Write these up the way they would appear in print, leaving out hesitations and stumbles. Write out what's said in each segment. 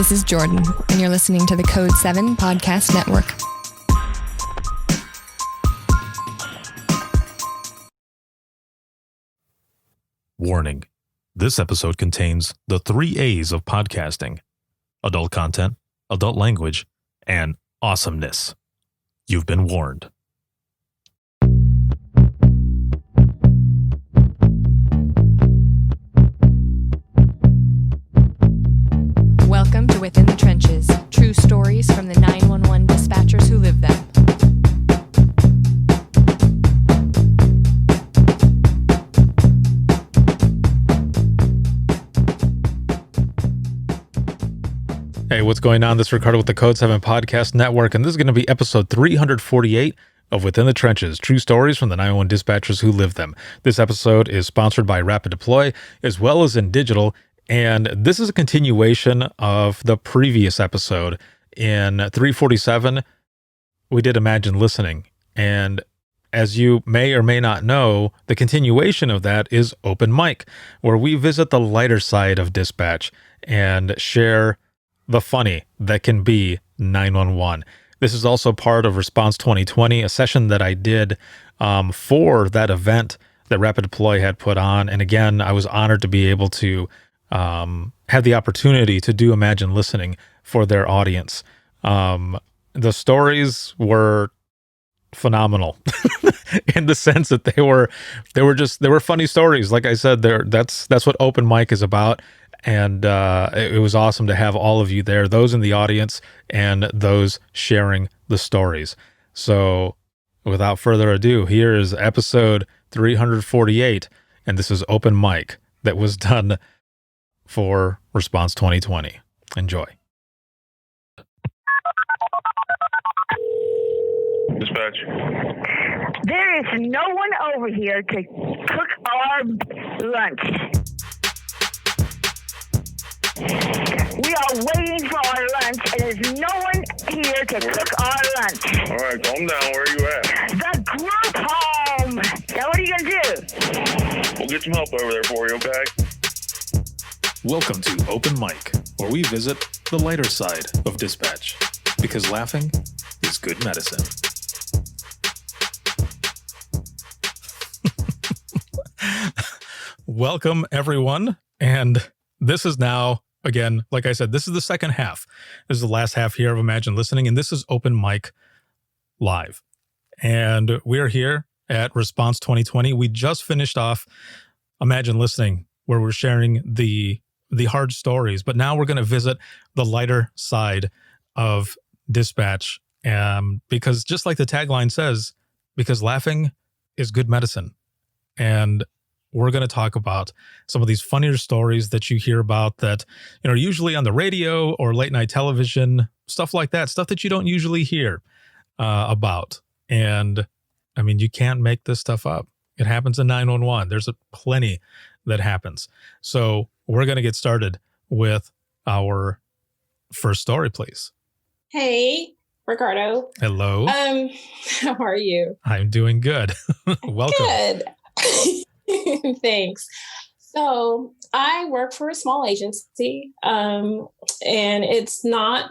this is Jordan, and you're listening to the Code 7 Podcast Network. Warning. This episode contains the 3 A's of podcasting: adult content, adult language, and awesomeness. You've been warned. Welcome to Within the Trenches, true stories from the 911 dispatchers who live them. Hey, what's going on? This is Ricardo with the Code 7 Podcast Network, and this is going to be episode 348 of Within the Trenches, true stories from the 911 dispatchers who live them. This episode is sponsored by Rapid Deploy, as well as in digital, and this is a continuation of the previous episode. In 347, we did Imagine Listening, and as you may or may not know, the continuation of that is Open Mic, where we visit the lighter side of dispatch and share the funny that can be 911. This is also part of Response 2020, a session that I did for that event that Rapid Deploy had put on. And again, I was honored to be able to have the opportunity to do Imagine Listening for their audience. The stories were phenomenal in the sense that they were funny stories. Like I said, that's what Open Mic is about. And it was awesome to have all of you there, those in the audience and those sharing the stories. So without further ado, here is episode 348, and this is Open Mic that was done for Response 2020. Enjoy. Dispatch. There is no one over here to cook our lunch. We are waiting for our lunch, and there's no one here to cook our lunch. All right, calm down. Where are you at? The group home. Now, what are you going to do? We'll get some help over there for you, okay? Welcome to Open Mic, where we visit the lighter side of dispatch, because laughing is good medicine. Welcome, everyone, and this is now, again, like I said, this is the second half. This is the last half here of Imagine Listening, and this is Open Mic Live. And we're here at Response 2020. We just finished off Imagine Listening, where we're sharing the hard stories, but now we're going to visit the lighter side of dispatch, because just like the tagline says, because laughing is good medicine. And we're going to talk about some of these funnier stories that you hear about that, usually on the radio or late night television, stuff like that, stuff that you don't usually hear about. And I mean, you can't make this stuff up. It happens in 911. There's plenty that happens. So we're going to get started with our first story, please. Hey, Ricardo. Hello. How are you? I'm doing good. Welcome. Good. Thanks. So I work for a small agency, and it's not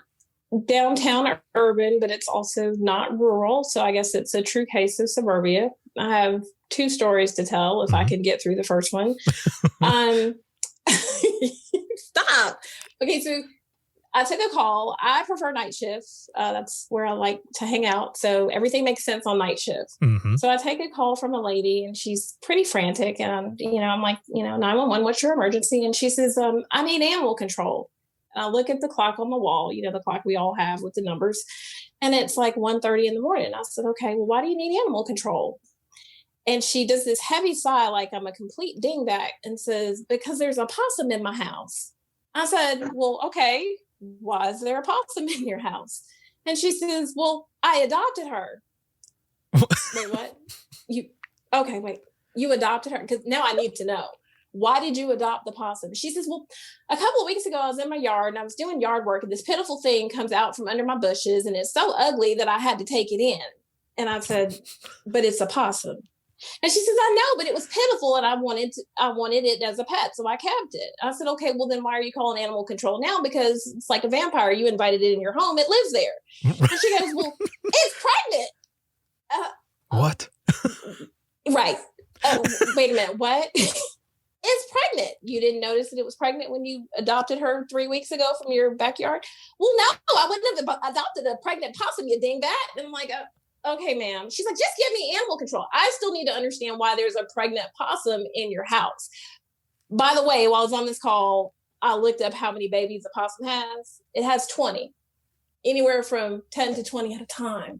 downtown or urban, but it's also not rural. So I guess it's a true case of suburbia. I have 2 stories to tell if I can get through the first one. Stop. Okay, so I took a call. I prefer night shifts. That's where I like to hang out. So everything makes sense on night shifts. Mm-hmm. So I take a call from a lady, and she's pretty frantic. And, I'm like, 911, what's your emergency? And she says, I need animal control. And I look at the clock on the wall, the clock we all have with the numbers. And it's like 1:30 in the morning. I said, okay, well, why do you need animal control? And she does this heavy sigh like I'm a complete dingbat and says, because there's a possum in my house. I said, well, okay. Why is there a possum in your house? And she says, well, I adopted her. Wait, what? You adopted her? Because now I need to know. Why did you adopt the possum? She says, well, a couple of weeks ago, I was in my yard and I was doing yard work, and this pitiful thing comes out from under my bushes, and it's so ugly that I had to take it in. And I said, but it's a possum. And she says, I know, but it was pitiful and I wanted it as a pet. So I kept it. I said, okay, well then why are you calling animal control now? Because it's like a vampire. You invited it in your home. It lives there. And she goes, well, it's pregnant. What? Right. Oh, wait a minute. What? It's pregnant. You didn't notice that it was pregnant when you adopted her 3 weeks ago from your backyard? Well, no, I wouldn't have adopted a pregnant possum, you dingbat. And I'm like, okay, ma'am. She's like, just give me animal control. I still need to understand why there's a pregnant possum in your house. By the way, while I was on this call, I looked up how many babies a possum has. It has 20, anywhere from 10 to 20 at a time.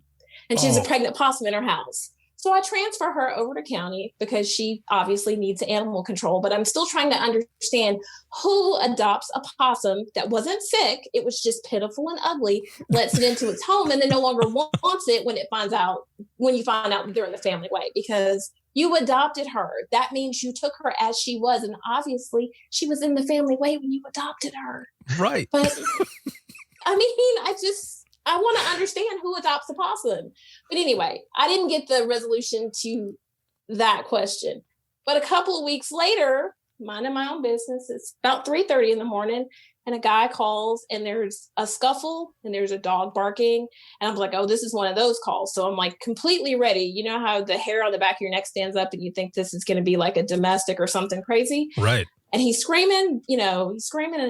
And she's a pregnant possum in her house. So I transfer her over to county because she obviously needs animal control, but I'm still trying to understand who adopts a possum that wasn't sick. It was just pitiful and ugly, lets it into its home and then no longer wants it when you find out that they're in the family way, because you adopted her. That means you took her as she was. And obviously she was in the family way when you adopted her. Right. But I mean, I want to understand who adopts a possum. But anyway, I didn't get the resolution to that question. But a couple of weeks later, minding my own business, it's about 3:30 in the morning, and a guy calls, and there's a scuffle, and there's a dog barking. And I'm like, oh, this is one of those calls. So I'm like completely ready. You know how the hair on the back of your neck stands up, and you think this is going to be like a domestic or something crazy? Right. And he's screaming, and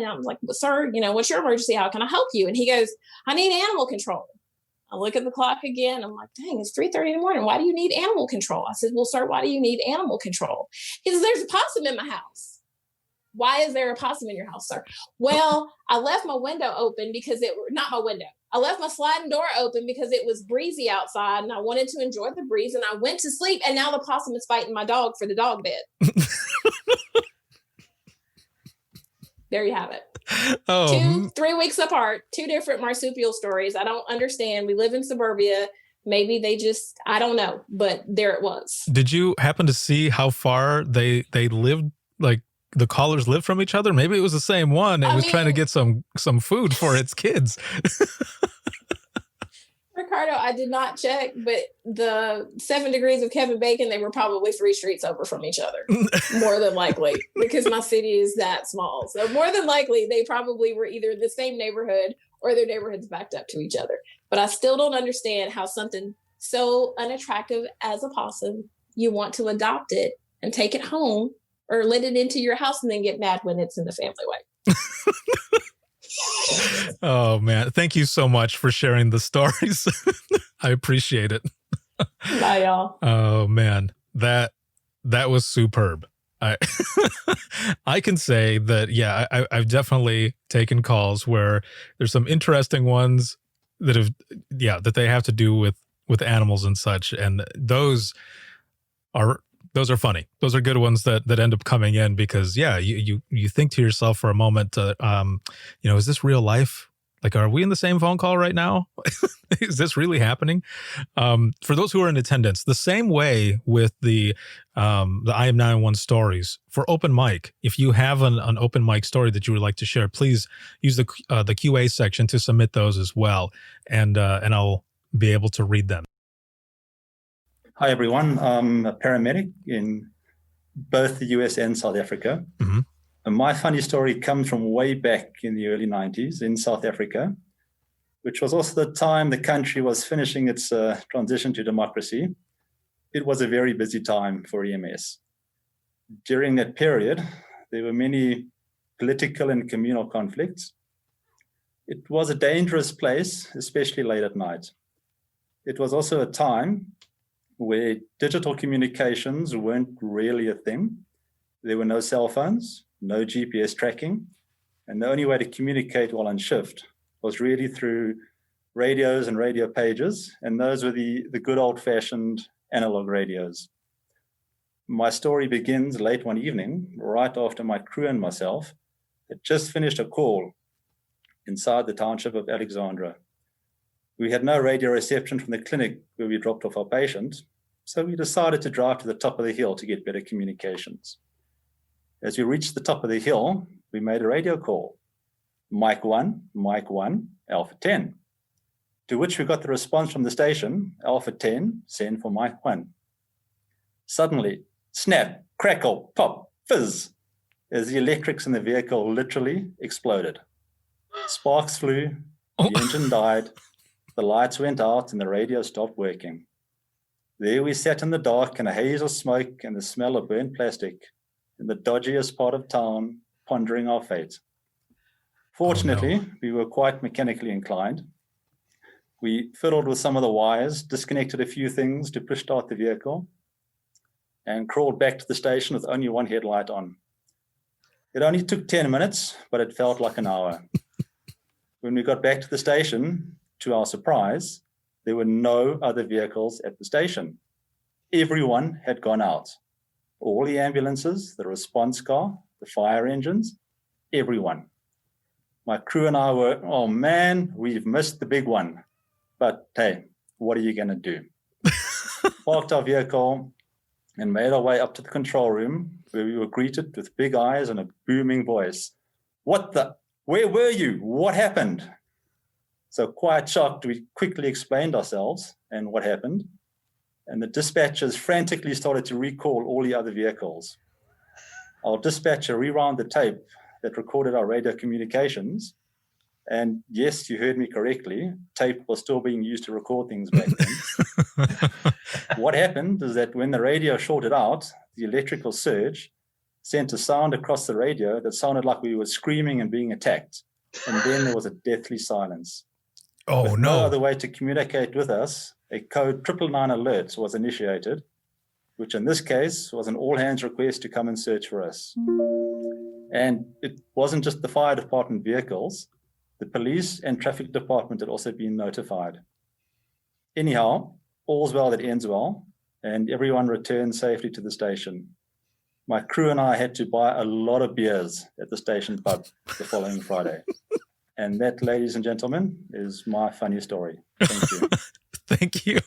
I'm like, sir, what's your emergency? How can I help you? And he goes, I need animal control. I look at the clock again. I'm like, dang, it's 3:30 in the morning. Why do you need animal control? I said, well, sir, why do you need animal control? He says, there's a possum in my house. Why is there a possum in your house, sir? Well, I left my window open I left my sliding door open because it was breezy outside and I wanted to enjoy the breeze, and I went to sleep, and now the possum is fighting my dog for the dog bed. There you have it. 3 weeks apart, 2 different marsupial stories. I don't understand. We live in suburbia. Maybe they just, I don't know, but there it was. Did you happen to see how far they lived, like the callers lived from each other? Maybe it was the same one. It was trying to get some food for its kids. Ricardo, I did not check, but the 7 degrees of Kevin Bacon, they were probably 3 streets over from each other, more than likely, because my city is that small. So more than likely, they probably were either the same neighborhood or their neighborhoods backed up to each other. But I still don't understand how something so unattractive as a possum, you want to adopt it and take it home or let it into your house and then get mad when it's in the family way. Oh man, thank you so much for sharing the stories. I appreciate it. Bye, y'all. Oh man, that was superb. I can say that, yeah, I've definitely taken calls where there's some interesting ones that they have to do with animals and such, and those are funny. Those are good ones that end up coming in because, yeah, you think to yourself for a moment, is this real life? Like, are we in the same phone call right now? Is this really happening? For those who are in attendance, the same way with the I Am 911 stories for open mic. If you have an open mic story that you would like to share, please use the QA section to submit those as well, and I'll be able to read them. Hi, everyone. I'm a paramedic in both the US and South Africa. Mm-hmm. And my funny story comes from way back in the early 90s in South Africa, which was also the time the country was finishing its transition to democracy. It was a very busy time for EMS. During that period, there were many political and communal conflicts. It was a dangerous place, especially late at night. It was also a time where digital communications weren't really a thing. There were no cell phones, no GPS tracking, and the only way to communicate while on shift was really through radios and radio pages, and those were the good old-fashioned analog radios. My story begins late one evening, right after my crew and myself had just finished a call inside the township of Alexandra. We had no radio reception from the clinic where we dropped off our patient, so we decided to drive to the top of the hill to get better communications. As we reached the top of the hill, we made a radio call. Mic 1, Alpha 10. To which we got the response from the station, Alpha 10, send for Mic 1. Suddenly, snap, crackle, pop, fizz, as the electrics in the vehicle literally exploded. Sparks flew, the engine died, the lights went out, and the radio stopped working. There we sat in the dark in a haze of smoke and the smell of burnt plastic in the dodgiest part of town, pondering our fate. Fortunately, we were quite mechanically inclined. We fiddled with some of the wires, disconnected a few things to push start the vehicle, and crawled back to the station with only one headlight on. It only took 10 minutes, but it felt like an hour. When we got back to the station, to our surprise, there were no other vehicles at the station. Everyone had gone out. All the ambulances, the response car, the fire engines, everyone. My crew and I were, oh man, we've missed the big one. But hey, what are you going to do? Parked our vehicle and made our way up to the control room, where we were greeted with big eyes and a booming voice. What the? Where were you? What happened? So quite shocked, we quickly explained ourselves and what happened. And the dispatchers frantically started to recall all the other vehicles. Our dispatcher rewound the tape that recorded our radio communications. And yes, you heard me correctly. Tape was still being used to record things back then. What happened is that when the radio shorted out, the electrical surge sent a sound across the radio that sounded like we were screaming and being attacked. And then there was a deathly silence. Oh, With no. no other way to communicate with us, a code 999 alert was initiated, which in this case was an all-hands request to come and search for us. And it wasn't just the fire department vehicles. The police and traffic department had also been notified. Anyhow, all's well that ends well, and everyone returned safely to the station. My crew and I had to buy a lot of beers at the station pub the following Friday. And that, ladies and gentlemen, is my funny story. Thank you. Thank you.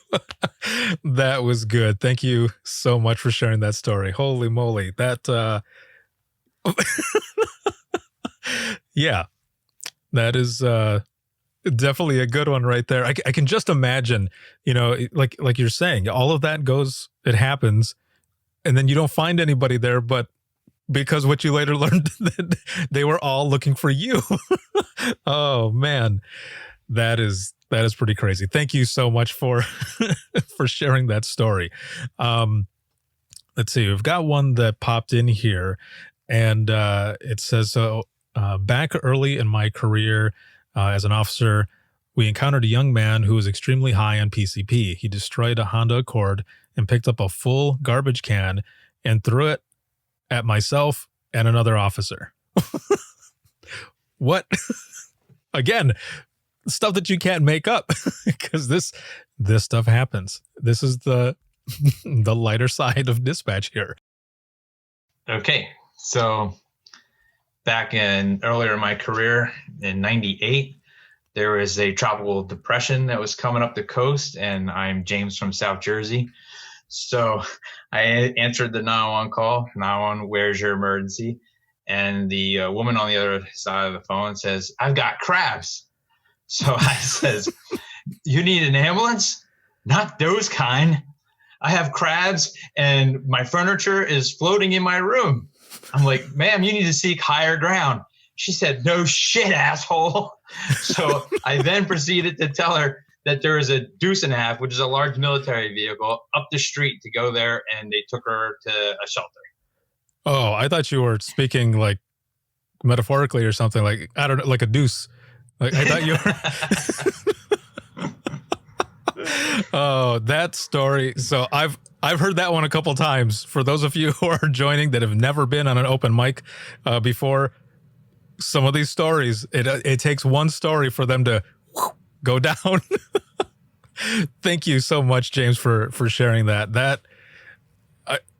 That was good. Thank you so much for sharing that story. Holy moly. That, yeah, that is definitely a good one right there. I can just imagine, you know, like you're saying, all of that goes, it happens, and then you don't find anybody there, but because what you later learned that they were all looking for you. Oh man, that is pretty crazy. Thank you so much for for sharing that story. Let's see, we've got one that popped in here, and it says, so back early in my career as an officer, we encountered a young man who was extremely high on PCP. He destroyed a Honda Accord and picked up a full garbage can and threw it at myself and another officer. What? Again, stuff that you can't make up, because this stuff happens. This is the the lighter side of dispatch here. Okay, so back earlier in my career in '98, there was a tropical depression that was coming up the coast, and I'm James from South Jersey. So I answered the 911 call. 911, where's your emergency? And the woman on the other side of the phone says, I've got crabs. So I says, you need an ambulance? Not those kind. I have crabs and my furniture is floating in my room. I'm like, ma'am, you need to seek higher ground. She said, no shit, asshole. So I then proceeded to tell her that there is a deuce and a half, which is a large military vehicle, up the street to go there, and they took her to a shelter. Oh, I thought you were speaking like metaphorically or something, like, I don't know, like a deuce. Like I thought you were. Oh, that story. So I've heard that one a couple times. For those of you who are joining that have never been on an open mic before, some of these stories, it takes one story for them to go down. Thank you so much, James, for sharing that.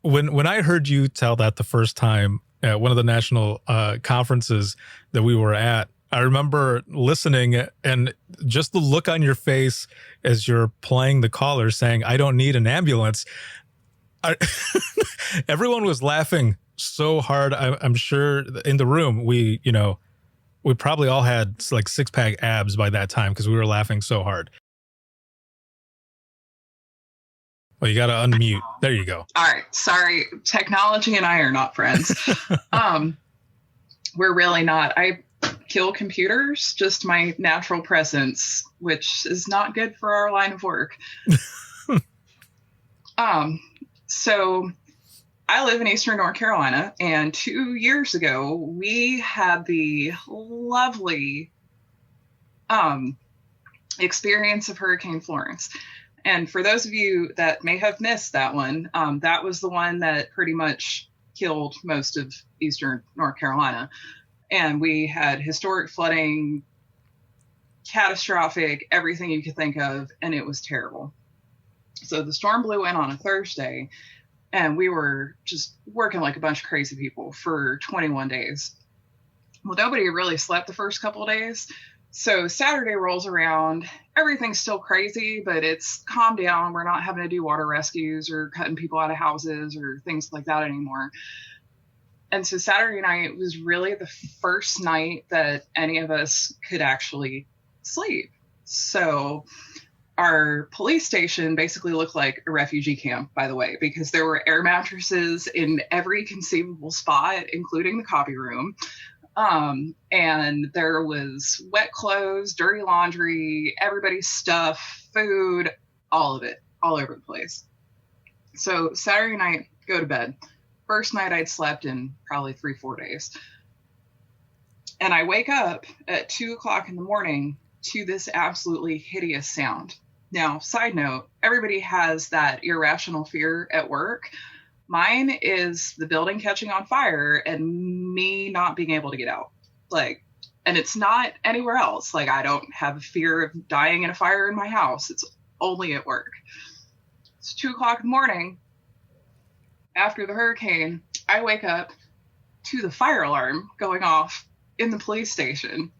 When I heard you tell that the first time at one of the national conferences that we were at, I remember listening, and just the look on your face as you're playing the caller saying, I don't need an ambulance. Everyone was laughing so hard. I'm sure in the room, we probably all had like 6-pack abs by that time because we were laughing so hard. Well, you got to unmute. There you go. All right. Sorry. Technology and I are not friends. We're really not. I kill computers, just my natural presence, which is not good for our line of work. So I live in Eastern North Carolina, and 2 years ago, we had the lovely experience of Hurricane Florence. And for those of you that may have missed that one, that was the one that pretty much killed most of Eastern North Carolina. And we had historic flooding, catastrophic, everything you could think of, and it was terrible. So the storm blew in on a Thursday, and we were just working like a bunch of crazy people for 21 days. Well, nobody really slept the first couple of days. So Saturday rolls around, everything's still crazy, but it's calmed down. We're not having to do water rescues or cutting people out of houses or things like that anymore. And so Saturday night was really the first night that any of us could actually sleep. So our police station basically looked like a refugee camp, by the way, because there were air mattresses in every conceivable spot, including the copy room. And there was wet clothes, dirty laundry, everybody's stuff, food, all of it, all over the place. So Saturday night, go to bed. First night I'd slept in probably 3-4 days. And I wake up at 2:00 in the morning to this absolutely hideous sound. Now, side note, everybody has that irrational fear at work. Mine is the building catching on fire and me not being able to get out. And it's not anywhere else. I don't have a fear of dying in a fire in my house. It's only at work. It's 2:00 in the morning. After the hurricane, I wake up to the fire alarm going off in the police station.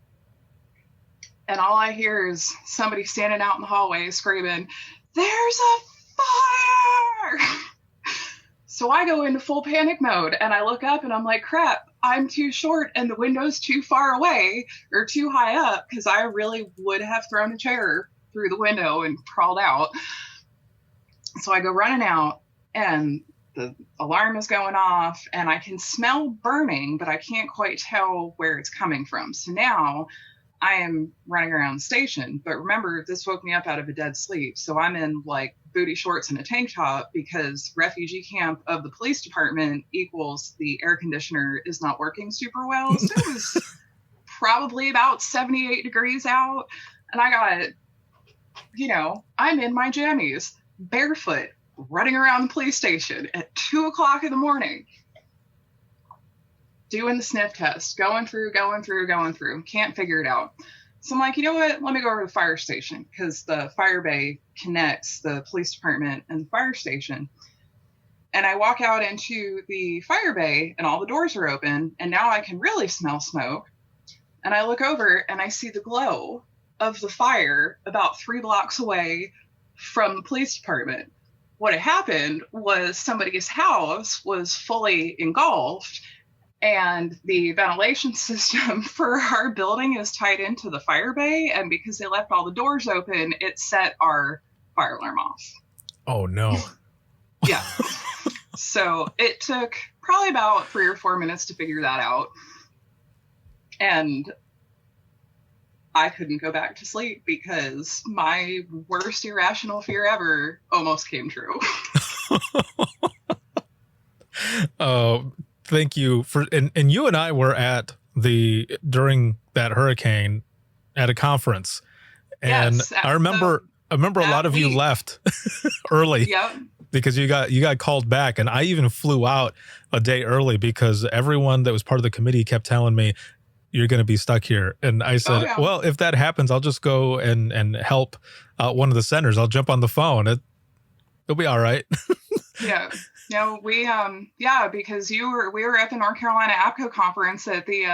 And all I hear is somebody standing out in the hallway screaming, "There's a fire!" So I go into full panic mode and I look up and I'm like, crap, I'm too short and the window's too far away or too high up, because I really would have thrown a chair through the window and crawled out. So I go running out and the alarm is going off and I can smell burning, but I can't quite tell where it's coming from. So now I am running around the station. But remember, this woke me up out of a dead sleep. So I'm in booty shorts and a tank top because refugee camp of the police department equals the air conditioner is not working super well. So it was probably about 78 degrees out. And I got, I'm in my jammies, barefoot, running around the police station at 2:00 in the morning, doing the sniff test, going through, can't figure it out. So I'm like, you know what, let me go over to the fire station, because the fire bay connects the police department and the fire station. And I walk out into the fire bay and all the doors are open, and now I can really smell smoke. And I look over and I see the glow of the fire about 3 blocks away from the police department. What had happened was somebody's house was fully engulfed, and the ventilation system for our building is tied into the fire bay. And because they left all the doors open, it set our fire alarm off. Oh, no. Yeah. So it took probably about 3 or 4 minutes to figure that out. And I couldn't go back to sleep because my worst irrational fear ever almost came true. Thank you for, and you and I were at during that hurricane at a conference, and yes, I remember a lot of you left early. Yep. Because you got called back, and I even flew out a day early because everyone that was part of the committee kept telling me, "You're going to be stuck here." And I said, well, if that happens, I'll just go and help out one of the centers. I'll jump on the phone. It'll be all right. Yeah. No, we, because we were at the North Carolina APCO conference at the,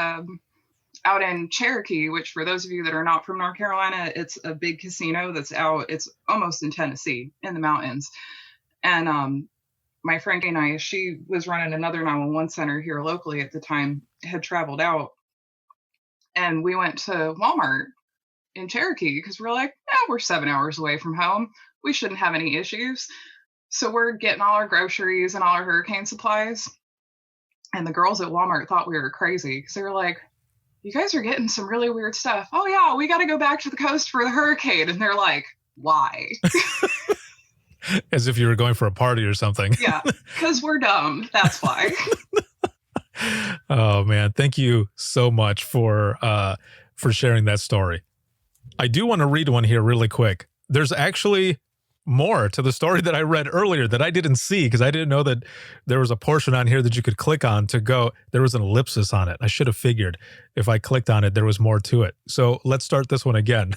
out in Cherokee, which for those of you that are not from North Carolina, it's a big casino that's out. It's almost in Tennessee in the mountains. And, my friend and I, she was running another 911 center here locally at the time, had traveled out. And we went to Walmart in Cherokee because we're like, we're 7 hours away from home. We shouldn't have any issues. So we're getting all our groceries and all our hurricane supplies. And the girls at Walmart thought we were crazy because they were like, you guys are getting some really weird stuff. Oh, yeah, we got to go back to the coast for the hurricane. And they're like, why? As if you were going for a party or something. Yeah, because we're dumb. That's why. Oh, man. Thank you so much for sharing that story. I do want to read one here really quick. There's actually more to the story that I read earlier that I didn't see because I didn't know that there was a portion on here that you could click on to go. There was an ellipsis on it. I should have figured if I clicked on it, there was more to it. So let's start this one again.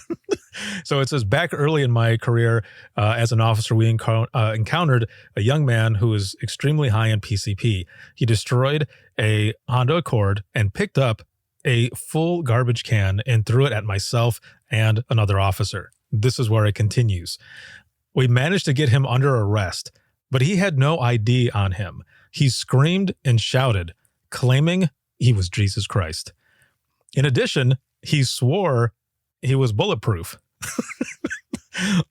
So it says, back early in my career as an officer, we encountered a young man who was extremely high in PCP. He destroyed a Honda Accord and picked up a full garbage can and threw it at myself and another officer. This is where it continues. We managed to get him under arrest, but he had no ID on him. He screamed and shouted, claiming he was Jesus Christ. In addition, he swore he was bulletproof.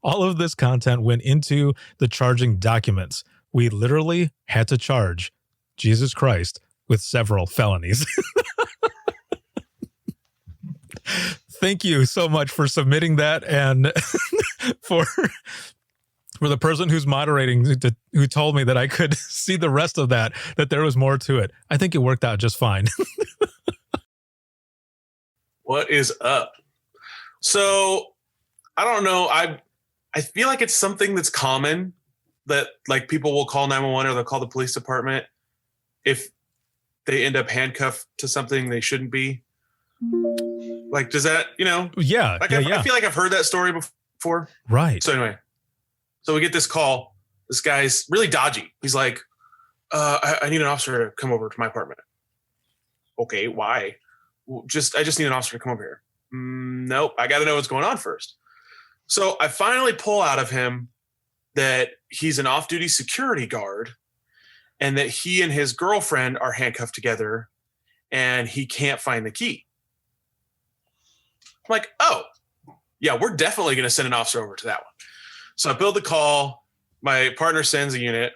All of this content went into the charging documents. We literally had to charge Jesus Christ with several felonies. Thank you so much for submitting that and for the person who's moderating who told me that I could see the rest of that there was more to it. I think it worked out just fine. What is up? So I don't know. I feel like it's something that's common that like people will call 911 or they'll call the police department if they end up handcuffed to something they shouldn't be. Like, does that, Yeah. Like yeah. I feel like I've heard that story before. Right. So anyway, so we get this call. This guy's really dodgy. He's like, I need an officer to come over to my apartment. Okay, why? Well, I just need an officer to come over here. Nope, I got to know what's going on first. So I finally pull out of him that he's an off-duty security guard and that he and his girlfriend are handcuffed together and he can't find the key. I'm like, oh, yeah, we're definitely going to send an officer over to that one. So I build the call. My partner sends a unit.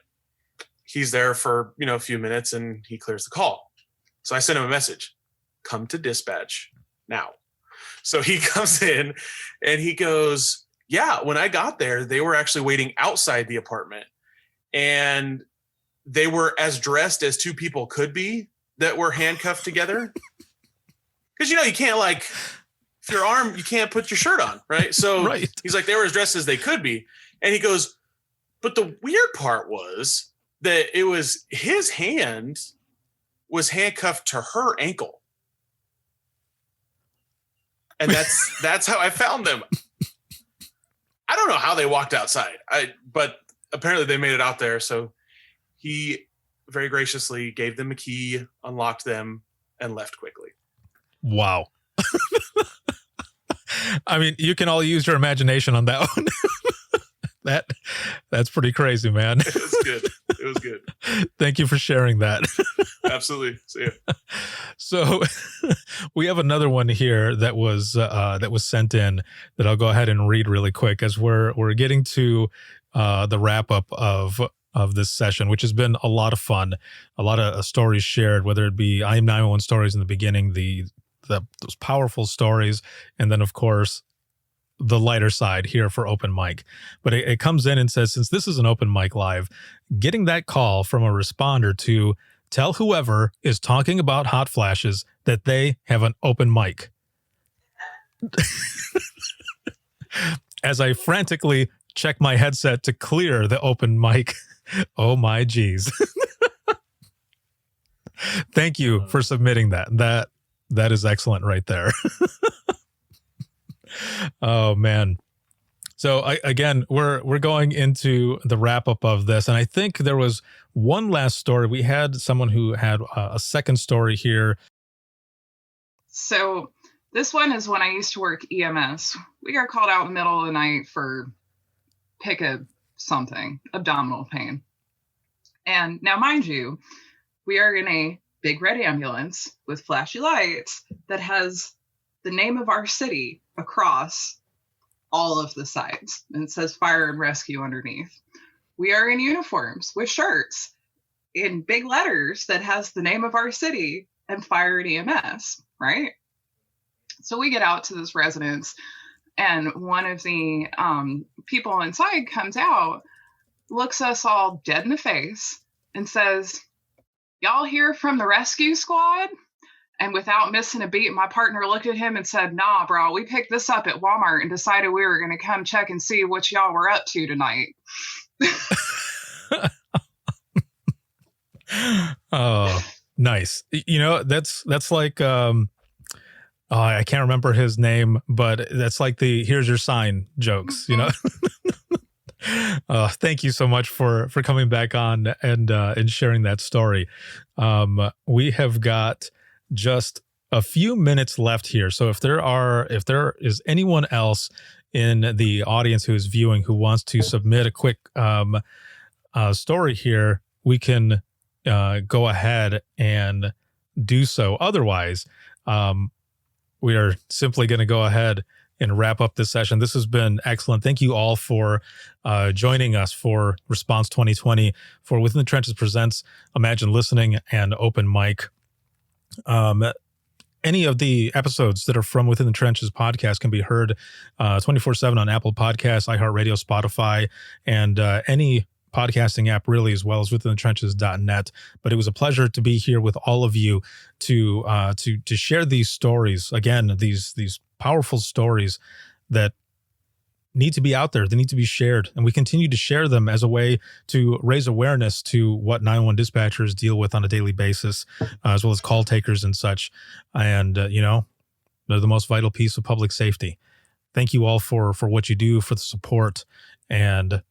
He's there for, a few minutes and he clears the call. So I send him a message. Come to dispatch now. So he comes in and he goes, yeah, when I got there, they were actually waiting outside the apartment and they were as dressed as two people could be that were handcuffed together. Because, you can't if your arm, you can't put your shirt on, right? So right. He's like, they were as dressed as they could be. And he goes, but the weird part was that it was his hand was handcuffed to her ankle. And that's how I found them. I don't know how they walked outside, but apparently they made it out there. So he very graciously gave them a key, unlocked them, and left quickly. Wow. I mean, you can all use your imagination on that one. That's pretty crazy, man. It was good. Thank you for sharing that. Absolutely. See ya. So we have another one here that was sent in that I'll go ahead and read really quick as we're getting to the wrap up of this session, which has been a lot of fun, a lot of stories shared, whether it be I Am 911 stories in the beginning, those powerful stories, and then of course the lighter side here for open mic. But it comes in and says, since this is an open mic live, getting that call from a responder to tell whoever is talking about hot flashes that they have an open mic. As I frantically check my headset to clear the open mic. Oh my geez. Thank you for submitting that. That is excellent right there. Oh man. So again, we're going into the wrap up of this, and I think there was one last story. We had someone who had a second story here. So this one is when I used to work EMS. We got called out in the middle of the night for abdominal pain. And now, mind you, we are in a big red ambulance with flashy lights that has the name of our city across all of the sides, and it says fire and rescue underneath. we are in uniforms with shirts in big letters that has the name of our city and fire and EMS, right? So we get out to this residence, and one of the people inside comes out, looks us all dead in the face, and says, "Y'all here from the rescue squad?" And without missing a beat, my partner looked at him and said, "Nah, bro, we picked this up at Walmart and decided we were going to come check and see what y'all were up to tonight." Oh, nice. You know, that's like, I can't remember his name, but that's like the "here's your sign" jokes, you know? Thank you so much for coming back on and sharing that story. We have got just a few minutes left here. So if there is anyone else in the audience who is viewing who wants to submit a quick story here, we can go ahead and do so. Otherwise, we are simply going to go ahead and wrap up this session. This has been excellent. Thank you all for joining us for Response 2020 for Within the Trenches Presents Imagine Listening and Open Mic. Any of the episodes that are from Within the Trenches podcast can be heard 24/7 on Apple Podcasts, iHeartRadio, Spotify, and any podcasting app really, as well as withinthetrenches.net. But it was a pleasure to be here with all of you to share these stories. Again, these powerful stories that need to be out there. They need to be shared. And we continue to share them as a way to raise awareness to what 911 dispatchers deal with on a daily basis, as well as call takers and such. And, they're the most vital piece of public safety. Thank you all for what you do, for the support, and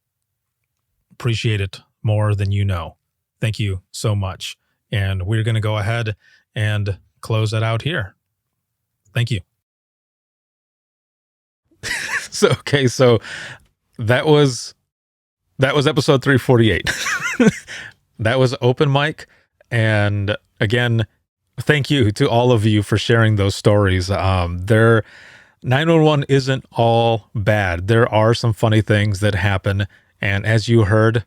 appreciate it more than you know. Thank you so much. And we're going to go ahead and close that out here. Thank you. So that was episode 348. That was Open Mic. And again, thank you to all of you for sharing those stories. 911 isn't all bad. There are some funny things that happen. And as you heard,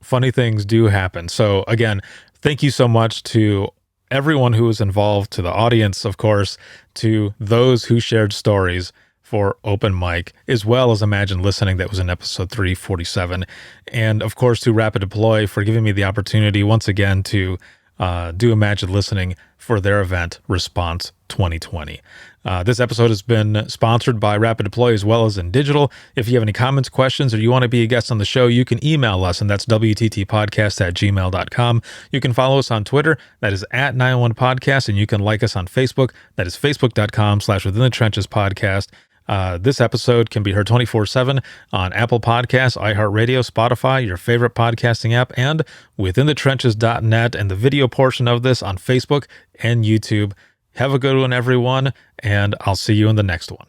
funny things do happen. So again, thank you so much to everyone who was involved, to the audience, of course, to those who shared stories for Open Mic, as well as Imagine Listening that was in episode 347. And of course, to Rapid Deploy for giving me the opportunity once again to do Imagine Listening for their event, Response 2020. This episode has been sponsored by Rapid Deploy as well as in digital. If you have any comments, questions, or you want to be a guest on the show, you can email us, and that's wttpodcast@gmail.com. You can follow us on Twitter, that is @911podcast, and you can like us on Facebook, that is facebook.com/withinthetrenchespodcast. This episode can be heard 24/7 on Apple Podcasts, iHeartRadio, Spotify, your favorite podcasting app, and withinthetrenches.net, and the video portion of this on Facebook and YouTube. Have a good one, everyone, and I'll see you in the next one.